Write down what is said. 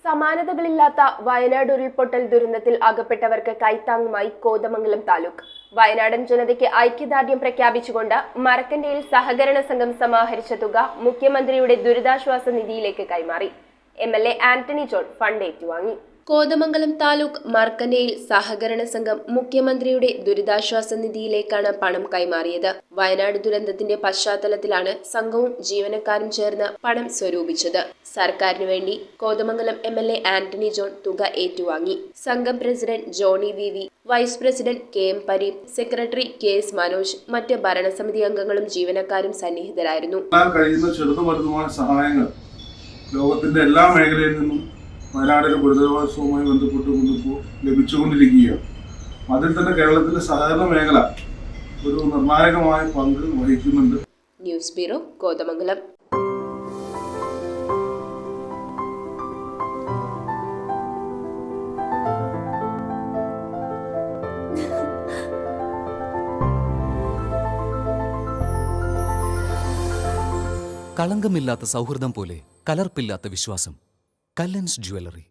സമാനതകളില്ലാത്ത വയനാട് ഉരുൾപൊട്ടൽ ദുരന്തത്തിൽ അകപ്പെട്ടവർക്ക് കൈത്താങ്ങുമായി കോതമംഗലം താലൂക്ക്. വയനാടൻ ജനതയ്ക്ക് ഐക്യദാർഢ്യം പ്രഖ്യാപിച്ചുകൊണ്ട് മറക്കണ്ടയിൽ സഹകരണ സംഘം സമാഹരിച്ച തുക മുഖ്യമന്ത്രിയുടെ ദുരിതാശ്വാസ നിധിയിലേക്ക് കൈമാറി. MLA ആന്റണി ജോൺ ഫണ്ട് ഏറ്റുവാങ്ങി. കോതമംഗലം താലൂക്ക് മർക്കണ്ടയിൽ സഹകരണ സംഘം മുഖ്യമന്ത്രിയുടെ ദുരിതാശ്വാസ നിധിയിലേക്കാണ് പണം കൈമാറിയത്. വയനാട് ദുരന്തത്തിന്റെ പശ്ചാത്തലത്തിലാണ് സംഘവും ജീവനക്കാരും ചേർന്ന് പണം സ്വരൂപിച്ചത്. സർക്കാരിനു വേണ്ടി കോതമംഗലം MLA ആന്റണി ജോൺ തുക ഏറ്റുവാങ്ങി. സംഘം president Johnny VV, vice president KM Pareem, secretary KS Manoj, മറ്റ് ഭരണസമിതി അംഗങ്ങളും ജീവനക്കാരും സന്നിഹിതരായിരുന്നു. സഹായങ്ങൾ ലോകത്തിന്റെ എല്ലാ മേഖലയിൽ നിന്നും വയനാടിന്റെ ദുരിതാശ്വാസവുമായി ബന്ധപ്പെട്ടുകൊണ്ടിപ്പോൾ ലഭിച്ചുകൊണ്ടിരിക്കുകയാണ്. അതിൽ തന്നെ കേരളത്തിലെ സഹകരണ മേഖല ഒരു നിർണായകമായ പങ്ക് വഹിക്കുന്നുണ്ട്. News bureau, Kothamangalam. കളങ്കമില്ലാത്ത സൗഹൃദം പോലെ കലർപ്പില്ലാത്ത വിശ്വാസം. കല്ലൻസ് ജ്വല്ലറി.